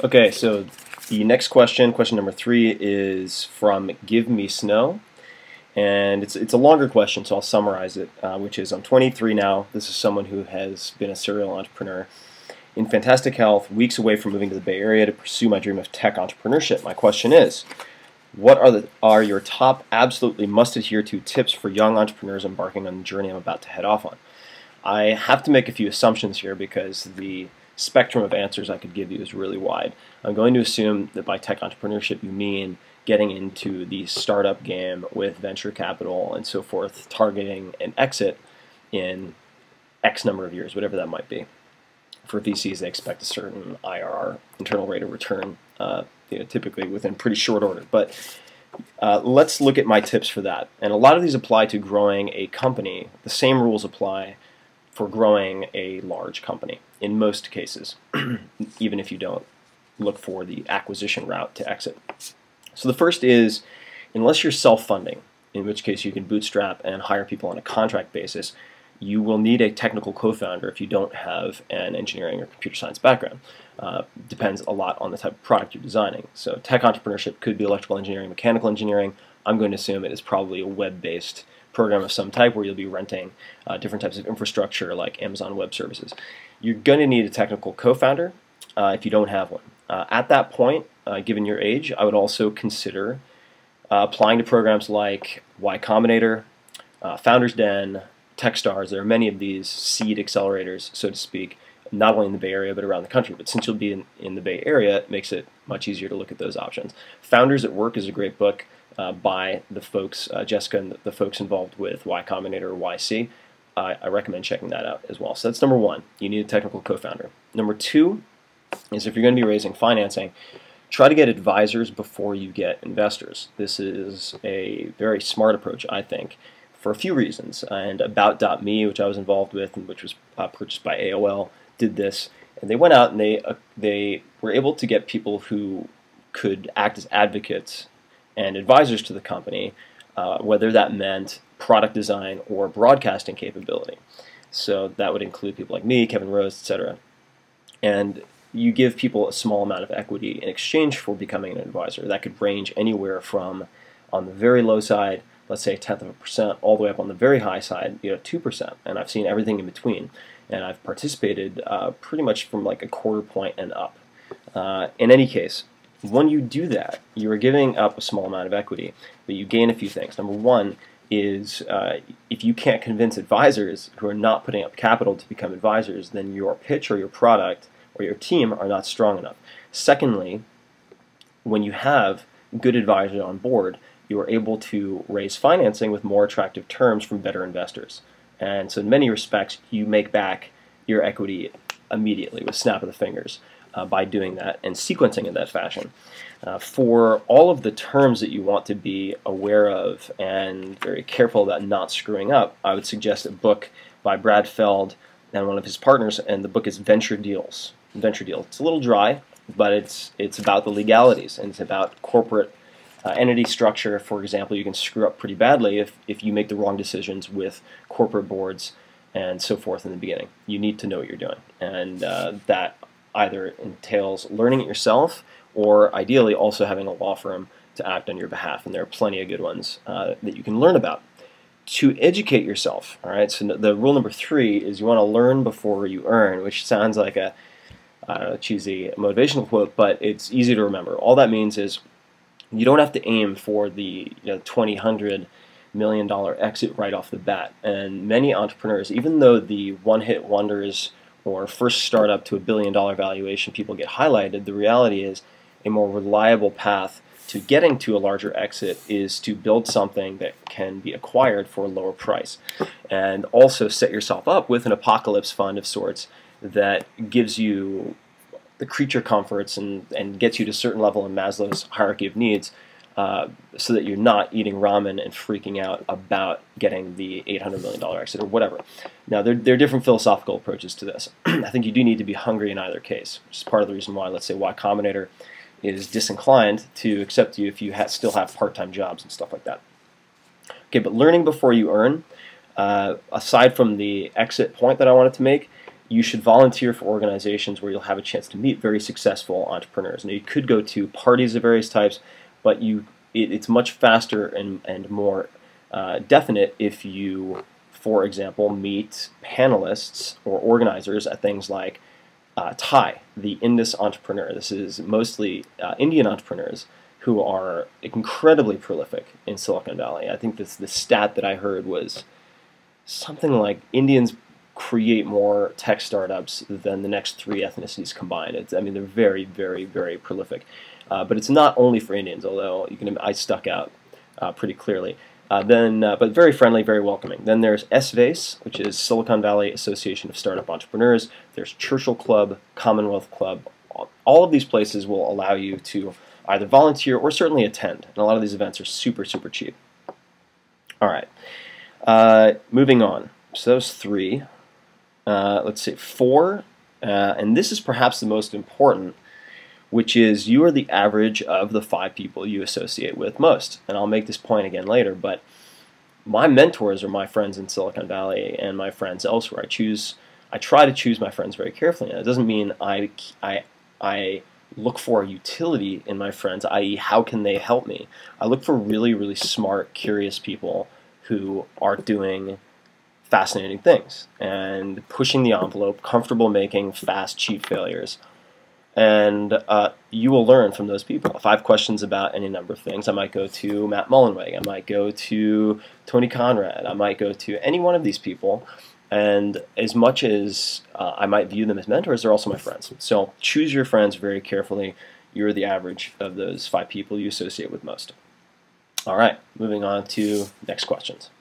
Okay, so the next question, question number 3, is from Give Me Snow, and it's a longer question, so I'll summarize it, which is, I'm 23 now. This is someone who has been a serial entrepreneur in fantastic health, weeks away from moving to the Bay Area to pursue my dream of tech entrepreneurship. My question is, what are your top absolutely must adhere to tips for young entrepreneurs embarking on the journey I'm about to head off on? I have to make a few assumptions here because the spectrum of answers I could give you is really wide. I'm going to assume that by tech entrepreneurship you mean getting into the startup game with venture capital and so forth, targeting an exit in X number of years, whatever that might be. For VCs, they expect a certain IRR, internal rate of return, typically within pretty short order. But let's look at my tips for that. And a lot of these apply to growing a company. The same rules apply for growing a large company in most cases, even if you don't look for the acquisition route to exit. So the first is, unless you're self-funding, in which case you can bootstrap and hire people on a contract basis, you will need a technical co-founder if you don't have an engineering or computer science background. Depends a lot on the type of product you're designing. So tech entrepreneurship could be electrical engineering, mechanical engineering. I'm going to assume it is probably a web-based program of some type where you'll be renting different types of infrastructure like Amazon Web Services. You're going to need a technical co-founder if you don't have one. At that point, given your age, I would also consider applying to programs like Y Combinator, Founders Den, Techstars. There are many of these seed accelerators, so to speak, not only in the Bay Area but around the country. But since you'll be in the Bay Area, it makes it much easier to look at those options. Founders at Work is a great book by the folks, Jessica and the folks involved with Y Combinator or YC. I recommend checking that out as well. So that's number one. You need a technical co-founder. Number two is, if you're going to be raising financing, try to get advisors before you get investors. This is a very smart approach, I think, for a few reasons. And About.me, which I was involved with and which was purchased by AOL, did this. And they went out and they were able to get people who could act as advocates and advisors to the company, whether that meant product design or broadcasting capability. So that would include people like me, Kevin Rose, etc. And you give people a small amount of equity in exchange for becoming an advisor. That could range anywhere from, on the very low side, let's say 1/10%, all the way up on the very high side, 2%. And I've seen everything in between. And I've participated pretty much from like a quarter point and up. In any case, when you do that, you are giving up a small amount of equity, but you gain a few things. Number one is if you can't convince advisors who are not putting up capital to become advisors, then your pitch or your product or your team are not strong enough. Secondly, when you have good advisors on board, you are able to raise financing with more attractive terms from better investors. And so in many respects, you make back your equity immediately with a snap of the fingers by doing that and sequencing in that fashion. For all of the terms that you want to be aware of and very careful about not screwing up, I would suggest a book by Brad Feld and one of his partners, and the book is Venture Deals. Venture Deal. It's a little dry, but it's about the legalities, and it's about corporate entity structure. For example, you can screw up pretty badly if you make the wrong decisions with corporate boards and so forth in the beginning. You need to know what you're doing, and that either entails learning it yourself or ideally also having a law firm to act on your behalf, and there are plenty of good ones that you can learn about. To educate yourself, all right, so the rule number 3 is you want to learn before you earn, which sounds like a cheesy motivational quote, but it's easy to remember. All that means is you don't have to aim for the $20, $100 million exit right off the bat. And many entrepreneurs, even though the one-hit wonders or first startup to $1 billion valuation people get highlighted, the reality is a more reliable path to getting to a larger exit is to build something that can be acquired for a lower price. And also set yourself up with an apocalypse fund of sorts that gives you the creature comforts and gets you to a certain level in Maslow's hierarchy of needs, so that you're not eating ramen and freaking out about getting the $800 million exit or whatever. Now, there are different philosophical approaches to this. I think you do need to be hungry in either case, which is part of the reason why, let's say, Y Combinator is disinclined to accept you if you still have part-time jobs and stuff like that. Okay, but learning before you earn, aside from the exit point that I wanted to make, you should volunteer for organizations where you'll have a chance to meet very successful entrepreneurs. Now, you could go to parties of various types, but it's much faster and more definite if you, for example, meet panelists or organizers at things like Thai, the Indus entrepreneur. This is mostly Indian entrepreneurs who are incredibly prolific in Silicon Valley. I think the stat that I heard was something like Indians create more tech startups than the next 3 ethnicities combined. I mean, they're very, very, very prolific. But it's not only for Indians, although I stuck out pretty clearly. But very friendly, very welcoming. Then there's SVACE, which is Silicon Valley Association of Startup Entrepreneurs. There's Churchill Club, Commonwealth Club. All of these places will allow you to either volunteer or certainly attend. And a lot of these events are super, super cheap. All right. Moving on. So those 3. Let's see, 4, and this is perhaps the most important, which is you are the average of the 5 people you associate with most. And I'll make this point again later, but my mentors are my friends in Silicon Valley and my friends elsewhere. I try to choose my friends very carefully. And it doesn't mean I look for utility in my friends, i.e. how can they help me. I look for really, really smart, curious people who are doing fascinating things and pushing the envelope, comfortable making fast, cheap failures. And you will learn from those people. If I have questions about any number of things, I might go to Matt Mullenweg, I might go to Tony Conrad, I might go to any one of these people. And as much as I might view them as mentors, they're also my friends. So choose your friends very carefully. You're the average of those 5 people you associate with most. All right, moving on to next questions.